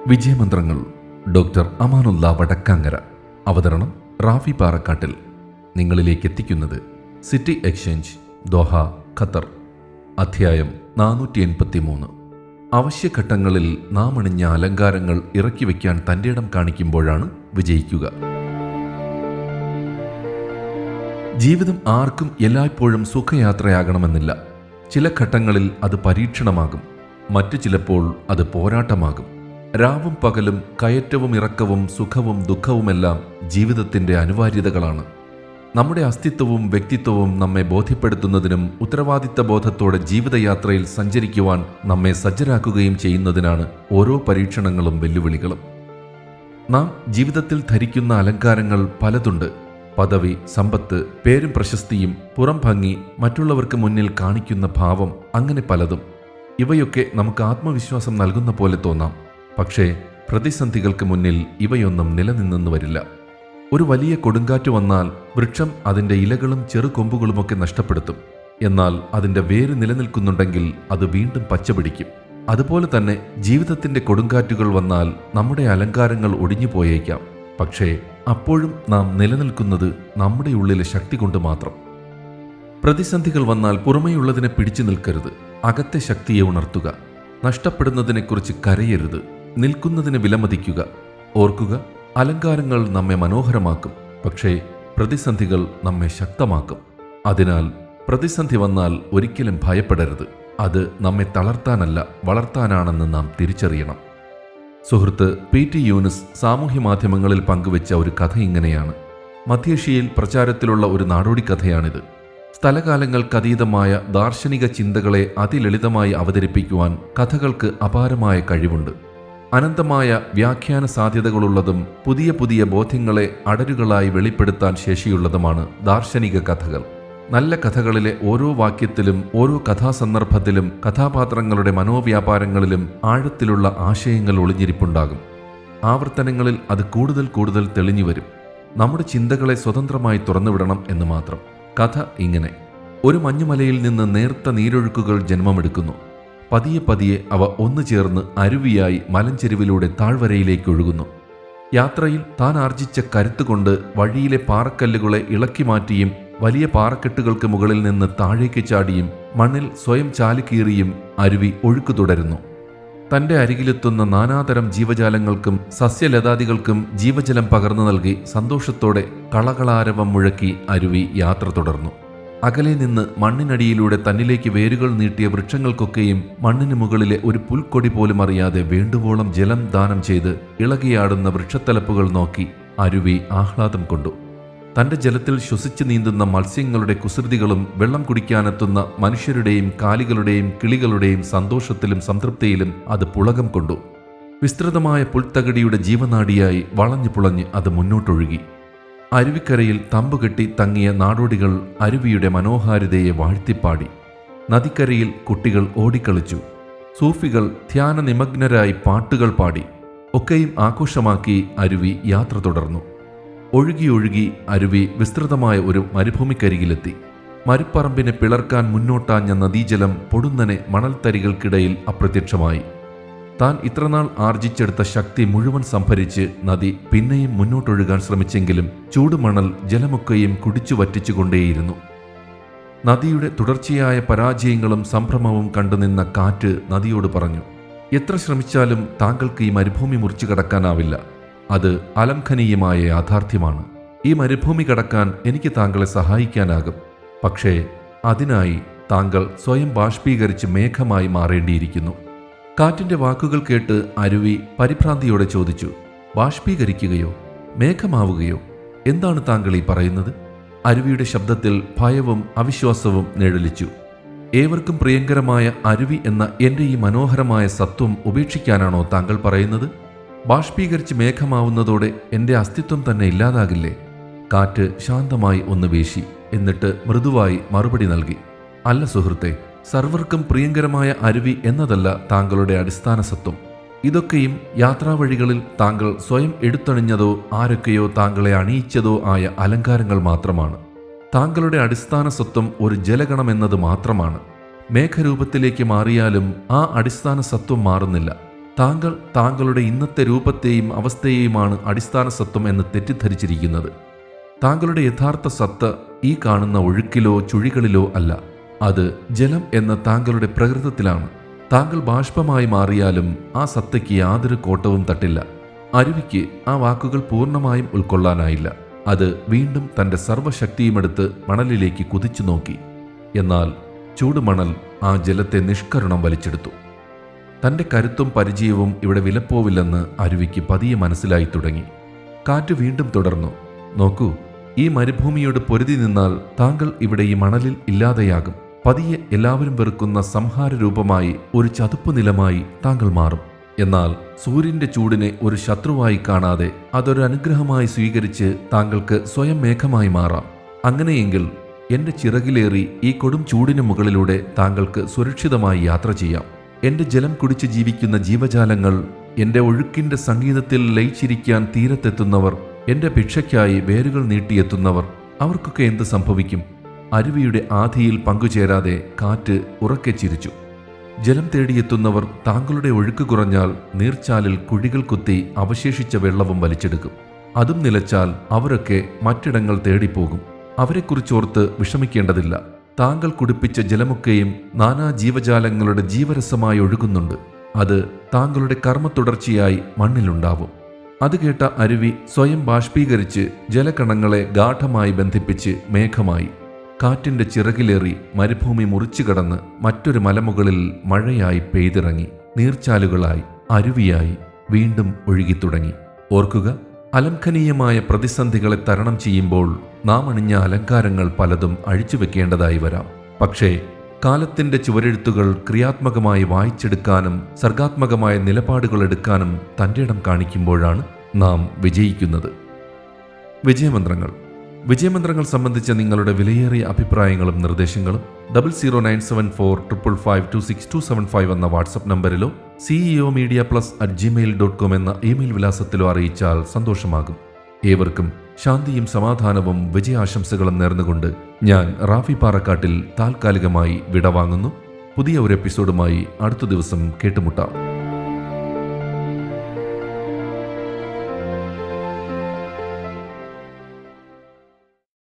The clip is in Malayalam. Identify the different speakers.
Speaker 1: വിജയമന്ത്രങ്ങൾ ഡോക്ടർ അമാനുള്ള വടക്കാങ്ങര. അവതരണം റാഫി പാറക്കാട്ടിൽ. നിങ്ങളിലേക്ക് എത്തിക്കുന്നത് സിറ്റി എക്സ്ചേഞ്ച്, ദോഹ, ഖത്തർ. അധ്യായം 483. അവശ്യഘട്ടങ്ങളിൽ നാം അണിഞ്ഞ അലങ്കാരങ്ങൾ ഇറക്കി വയ്ക്കാൻ തൻ്റെ ഇടം കാണിക്കുമ്പോഴാണ് വിജയിക്കുക. ജീവിതം ആർക്കും എല്ലായ്പ്പോഴും സുഖയാത്രയാകണമെന്നില്ല. ചില ഘട്ടങ്ങളിൽ അത് പരീക്ഷണമാകും, മറ്റു ചിലപ്പോൾ അത് പോരാട്ടമാകും. രാവും പകലും, കയറ്റവും ഇറക്കവും, സുഖവും ദുഃഖവുമെല്ലാം ജീവിതത്തിൻ്റെ അനിവാര്യതകളാണ്. നമ്മുടെ അസ്തിത്വവും വ്യക്തിത്വവും നമ്മെ ബോധ്യപ്പെടുത്തുന്നതിനും ഉത്തരവാദിത്ത ബോധത്തോടെ ജീവിതയാത്രയിൽ സഞ്ചരിക്കുവാൻ നമ്മെ സജ്ജരാക്കുകയും ചെയ്യുന്നതിനാണ് ഓരോ പരീക്ഷണങ്ങളും വെല്ലുവിളികളും. നാം ജീവിതത്തിൽ ധരിക്കുന്ന അലങ്കാരങ്ങൾ പലതുണ്ട്. പദവി, സമ്പത്ത്, പേരും പ്രശസ്തിയും, പുറം ഭംഗി, മറ്റുള്ളവർക്ക് മുന്നിൽ കാണിക്കുന്ന ഭാവം, അങ്ങനെ പലതും. ഇവയൊക്കെ നമുക്ക് ആത്മവിശ്വാസം നൽകുന്ന പോലെ തോന്നാം. പക്ഷേ പ്രതിസന്ധികൾക്ക് മുന്നിൽ ഇവയൊന്നും നിലനിന്നെന്ന് വരില്ല. ഒരു വലിയ കൊടുങ്കാറ്റ് വന്നാൽ വൃക്ഷം അതിൻ്റെ ഇലകളും ചെറുകൊമ്പുകളുമൊക്കെ നഷ്ടപ്പെടുത്തും. എന്നാൽ അതിൻ്റെ വേര് നിലനിൽക്കുന്നുണ്ടെങ്കിൽ അത് വീണ്ടും പച്ചപിടിക്കും. അതുപോലെ തന്നെ ജീവിതത്തിൻ്റെ കൊടുങ്കാറ്റുകൾ വന്നാൽ നമ്മുടെ അലങ്കാരങ്ങൾ ഒടിഞ്ഞു പോയേക്കാം. പക്ഷേ അപ്പോഴും നാം നിലനിൽക്കുന്നത് നമ്മുടെ ഉള്ളിലെ ശക്തി കൊണ്ട് മാത്രം. പ്രതിസന്ധികൾ വന്നാൽ പുറമേയുള്ളതിനെ പിടിച്ചു നിൽക്കരുത്, അകത്തെ ശക്തിയെ ഉണർത്തുക. നഷ്ടപ്പെടുന്നതിനെക്കുറിച്ച് കരയരുത്, നിൽക്കുന്നതിനെ വിലമതിക്കുക. ഓർക്കുക, അലങ്കാരങ്ങൾ നമ്മെ മനോഹരമാക്കും, പക്ഷേ പ്രതിസന്ധികൾ നമ്മെ ശക്തമാക്കും. അതിനാൽ പ്രതിസന്ധി വന്നാൽ ഒരിക്കലും ഭയപ്പെടരുത്. അത് നമ്മെ തളർത്താനല്ല, വളർത്താനാണെന്ന് നാം തിരിച്ചറിയണം. സുഹൃത്ത് PT യൂനുസ് സാമൂഹ്യ മാധ്യമങ്ങളിൽ പങ്കുവെച്ച ഒരു കഥ ഇങ്ങനെയാണ്. മധ്യേഷ്യയിൽ പ്രചാരത്തിലുള്ള ഒരു നാടോടി കഥയാണിത്. സ്ഥലകാലങ്ങൾക്കതീതമായ ദാർശനിക ചിന്തകളെ അതിലളിതമായി അവതരിപ്പിക്കുവാൻ കഥകൾക്ക് അപാരമായ കഴിവുണ്ട്. അനന്തമായ വ്യാഖ്യാന സാധ്യതകളുള്ളതും പുതിയ പുതിയ ബോധ്യങ്ങളെ അടരുകളായി വെളിപ്പെടുത്താൻ ശേഷിയുള്ളതുമാണ് ദാർശനിക കഥകൾ. നല്ല കഥകളിലെ ഓരോ വാക്യത്തിലും, ഓരോ കഥാസന്ദർഭത്തിലും, കഥാപാത്രങ്ങളുടെ മനോവ്യാപാരങ്ങളിലും ആഴത്തിലുള്ള ആശയങ്ങൾ ഒളിഞ്ഞിരിപ്പുണ്ടാകും. ആവർത്തനങ്ങളിൽ അത് കൂടുതൽ കൂടുതൽ തെളിഞ്ഞു വരും. നമ്മുടെ ചിന്തകളെ സ്വതന്ത്രമായി തുറന്നുവിടണം എന്ന് മാത്രം. കഥ ഇങ്ങനെ: ഒരു മഞ്ഞുമലയിൽ നിന്ന് നേർത്ത നീരൊഴുക്കുകൾ ജന്മമെടുക്കുന്നു. പതിയെ പതിയെ അവ ഒന്നു ചേർന്ന് അരുവിയായി മലഞ്ചെരുവിലൂടെ താഴ്വരയിലേക്ക് ഒഴുകുന്നു. യാത്രയിൽ താൻ ആർജിച്ച കരുത്തുകൊണ്ട് വഴിയിലെ പാറക്കല്ലുകളെ ഇളക്കി മാറ്റിയും വലിയ പാറക്കെട്ടുകൾക്ക് മുകളിൽ നിന്ന് താഴേക്ക് ചാടിയും മണ്ണിൽ സ്വയം ചാലുകീറിയും അരുവി ഒഴുക്ക് തുടരുന്നു. തൻ്റെ അരികിലെത്തുന്ന നാനാതരം ജീവജാലങ്ങൾക്കും സസ്യലതാദികൾക്കും ജീവജലം പകർന്നു നൽകി സന്തോഷത്തോടെ കളകളാരവം മുഴക്കി അരുവി യാത്ര തുടർന്നു. അകലെ നിന്ന് മണ്ണിനടിയിലൂടെ തന്നിലേക്ക് വേരുകൾ നീട്ടിയ വൃക്ഷങ്ങൾക്കൊക്കെയും മണ്ണിന് മുകളിലെ ഒരു പുൽക്കൊടി പോലും അറിയാതെ വേണ്ടുവോളം ജലം ദാനം ചെയ്ത് ഇളകിയാടുന്ന വൃക്ഷത്തലപ്പുകൾ നോക്കി അരുവി ആഹ്ലാദം കൊണ്ടു. തൻ്റെ ജലത്തിൽ ശ്വസിച്ചു നീന്തുന്ന മത്സ്യങ്ങളുടെ കുസൃതികളും വെള്ളം കുടിക്കാനെത്തുന്ന മനുഷ്യരുടെയും കാലികളുടെയും കിളികളുടെയും സന്തോഷത്തിലും സംതൃപ്തിയിലും അത് പുളകം കൊണ്ടു. വിസ്തൃതമായ പുൽത്തകടിയുടെ ജീവനാഡിയായി വളഞ്ഞു പുളഞ്ഞ് അത് മുന്നോട്ടൊഴുകി. അരുവിക്കരയിൽ തമ്പുകെട്ടി തങ്ങിയ നാടോടികൾ അരുവിയുടെ മനോഹാരിതയെ വാഴ്ത്തിപ്പാടി. നദിക്കരയിൽ കുട്ടികൾ ഓടിക്കളിച്ചു. സൂഫികൾ ധ്യാന നിമഗ്നരായി പാട്ടുകൾ പാടി. ഒക്കെയും ആഘോഷമാക്കി അരുവി യാത്ര തുടർന്നു. ഒഴുകി ഒഴുകി അരുവി വിസ്തൃതമായ ഒരു മരുഭൂമിക്കരികിലെത്തി. മരുപ്പറമ്പിനെ പിളർക്കാൻ മുന്നോട്ടാഞ്ഞ നദീജലം പൊടുന്നനെ മണൽത്തരികൾക്കിടയിൽ അപ്രത്യക്ഷമായി. താൻ ഇത്രനാൾ ആർജിച്ചെടുത്ത ശക്തി മുഴുവൻ സംഭരിച്ച് നദി പിന്നെയും മുന്നോട്ടൊഴുകാൻ ശ്രമിച്ചെങ്കിലും ചൂടുമണൽ ജലമൊക്കെയും കുടിച്ചു വറ്റിച്ചുകൊണ്ടേയിരുന്നു. നദിയുടെ തുടർച്ചയായ പരാജയങ്ങളും സംഭ്രമവും കണ്ടുനിന്ന കാറ്റ് നദിയോട് പറഞ്ഞു: എത്ര ശ്രമിച്ചാലും താങ്കൾക്ക് ഈ മരുഭൂമി മുറിച്ചു കടക്കാനാവില്ല. അത് അലംഘനീയമായ യാഥാർത്ഥ്യമാണ്. ഈ മരുഭൂമി കടക്കാൻ എനിക്ക് താങ്കളെ സഹായിക്കാനാകും. പക്ഷേ അതിനായി താങ്കൾ സ്വയം ബാഷ്പീകരിച്ച് മേഘമായി മാറേണ്ടിയിരിക്കുന്നു. കാറ്റിൻ്റെ വാക്കുകൾ കേട്ട് അരുവി പരിഭ്രാന്തിയോടെ ചോദിച്ചു: ബാഷ്പീകരിക്കുകയോ? മേഘമാവുകയോ? എന്താണ് താങ്കൾ ഈ പറയുന്നത്? അരുവിയുടെ ശബ്ദത്തിൽ ഭയവും അവിശ്വാസവും നിഴലിച്ചു. ഏവർക്കും പ്രിയങ്കരമായ അരുവി എന്ന എൻ്റെ ഈ മനോഹരമായ സത്വം ഉപേക്ഷിക്കാനാണോ താങ്കൾ പറയുന്നത്? ബാഷ്പീകരിച്ച് മേഘമാവുന്നതോടെ എൻ്റെ അസ്തിത്വം തന്നെ ഇല്ലാതാകില്ലേ? കാറ്റ് ശാന്തമായി ഒന്ന് വീശി, എന്നിട്ട് മൃദുവായി മറുപടി നൽകി: അല്ല സുഹൃത്തെ, സർവർക്കും പ്രിയങ്കരമായ അരുവി എന്നതല്ല താങ്കളുടെ അടിസ്ഥാന സത്വം. ഇതൊക്കെയും യാത്രാവഴികളിൽ താങ്കൾ സ്വയം എടുത്തണിഞ്ഞതോ ആരൊക്കെയോ താങ്കളെ അണിയിച്ചതോ ആയ അലങ്കാരങ്ങൾ മാത്രമാണ്. താങ്കളുടെ അടിസ്ഥാന സത്വം ഒരു ജലഗണമെന്നത് മാത്രമാണ്. മേഘരൂപത്തിലേക്ക് മാറിയാലും ആ അടിസ്ഥാന സത്വം മാറുന്നില്ല. താങ്കൾ താങ്കളുടെ ഇന്നത്തെ രൂപത്തെയും അവസ്ഥയെയുമാണ് അടിസ്ഥാന സത്വം എന്ന് തെറ്റിദ്ധരിച്ചിരിക്കുന്നത്. താങ്കളുടെ യഥാർത്ഥ സത്ത ഈ കാണുന്ന ഒഴുക്കിലോ ചുഴികളിലോ അല്ല. അത് ജലം എന്ന താങ്കളുടെ പ്രകൃതത്തിലാണ്. താങ്കൾ ബാഷ്പമായി മാറിയാലും ആ സത്തയ്ക്ക് യാതൊരു കോട്ടവും തട്ടില്ല. അരുവിക്ക് ആ വാക്കുകൾ പൂർണ്ണമായും ഉൾക്കൊള്ളാനായില്ല. അത് വീണ്ടും തൻ്റെ സർവ്വശക്തിയുമെടുത്ത് മണലിലേക്ക് കുതിച്ചു നോക്കി. എന്നാൽ ചൂടുമണൽ ആ ജലത്തെ നിഷ്കരുണം വലിച്ചെടുത്തു. തൻ്റെ കരുത്തും പരിചയവും ഇവിടെ വിലപ്പോവില്ലെന്ന് അരുവിക്ക് പതിയെ മനസ്സിലായി തുടങ്ങി. കാറ്റ് വീണ്ടും തുടർന്നു. നോക്കൂ, ഈ മരുഭൂമിയോട് പൊരുതി നിന്നാൽ താങ്കൾ ഇവിടെ ഈ മണലിൽ ഇല്ലാതെയാകും. പതിയെ എല്ലാവരും വെറുക്കുന്ന സംഹാര രൂപമായി ഒരു ചതുപ്പ് നിലമായി താങ്കൾ മാറും. എന്നാൽ സൂര്യന്റെ ചൂടിനെ ഒരു ശത്രുവായി കാണാതെ അതൊരു അനുഗ്രഹമായി സ്വീകരിച്ച് താങ്കൾക്ക് സ്വയം മേഘമായി മാറാം. അങ്ങനെയെങ്കിൽ എന്റെ ചിറകിലേറി ഈ കൊടും ചൂടിന് മുകളിലൂടെ താങ്കൾക്ക് സുരക്ഷിതമായി യാത്ര ചെയ്യാം. എന്റെ ജലം കുടിച്ച് ജീവിക്കുന്ന ജീവജാലങ്ങൾ, എന്റെ ഒഴുക്കിന്റെ സംഗീതത്തിൽ ലയിച്ചിരിക്കാൻ തീരത്തെത്തുന്നവർ, എന്റെ ഭിക്ഷയ്ക്കായി വേരുകൾ നീട്ടിയെത്തുന്നവർ, അവർക്കൊക്കെ എന്ത് സംഭവിക്കും? അരുവിയുടെ ആധിയിൽ പങ്കുചേരാതെ കാറ്റ് ഉറക്കെ ചിരിച്ചു. ജലം തേടിയെത്തുന്നവർ താങ്കളുടെ ഒഴുക്ക് കുറഞ്ഞാൽ നീർച്ചാലിൽ കുഴികൾ കുത്തി അവശേഷിച്ച വെള്ളവും വലിച്ചെടുക്കും. അതും നിലച്ചാൽ അവരൊക്കെ മറ്റിടങ്ങൾ തേടിപ്പോകും. അവരെക്കുറിച്ചോർത്ത് വിഷമിക്കേണ്ടതില്ല. താങ്കൾ കുടിപ്പിച്ച ജലമൊക്കെയും നാനാ ജീവജാലങ്ങളുടെ ജീവരസമായി ഒഴുകുന്നുണ്ട്. അത് താങ്കളുടെ കർമ്മ തുടർച്ചയായി മണ്ണിലുണ്ടാവും. അത് കേട്ട അരുവി സ്വയം ബാഷ്പീകരിച്ച് ജലകണങ്ങളെ ഗാഠമായി ബന്ധിപ്പിച്ച് മേഘമായി. കാറ്റിന്റെ ചിറകിലേറി മരുഭൂമി മുറിച്ചു കടന്ന് മറ്റൊരു മലമുകളിൽ മഴയായി പെയ്തിറങ്ങി. നീർച്ചാലുകളായി, അരുവിയായി വീണ്ടും ഒഴുകിത്തുടങ്ങി. ഓർക്കുക, അലംഘനീയമായ പ്രതിസന്ധികളെ തരണം ചെയ്യുമ്പോൾ നാം അണിഞ്ഞ അലങ്കാരങ്ങൾ പലതും അഴിച്ചുവെക്കേണ്ടതായി വരാം. പക്ഷേ കാലത്തിന്റെ ചുവരെഴുത്തുകൾ ക്രിയാത്മകമായി വായിച്ചെടുക്കാനും സർഗാത്മകമായ നിലപാടുകൾ എടുക്കാനും തൻ്റെ ഇടം കാണിക്കുമ്പോഴാണ് നാം വിജയിക്കുന്നത്. വിജയമന്ത്രങ്ങൾ സംബന്ധിച്ച നിങ്ങളുടെ വിലയേറിയ അഭിപ്രായങ്ങളും നിർദ്ദേശങ്ങളും 00974552625 എന്ന വാട്സപ്പ് നമ്പറിലോ ceomedia+@gmail.com എന്ന ഇമെയിൽ വിലാസത്തിലോ അറിയിച്ചാൽ സന്തോഷമാകും. ഏവർക്കും ശാന്തിയും സമാധാനവും വിജയാശംസകളും നേർന്നുകൊണ്ട് ഞാൻ റാഫി പാറക്കാട്ടിൽ താൽക്കാലികമായി വിടവാങ്ങുന്നു. പുതിയ ഒരു എപ്പിസോഡുമായി അടുത്ത ദിവസം കേട്ടുമുട്ടാം.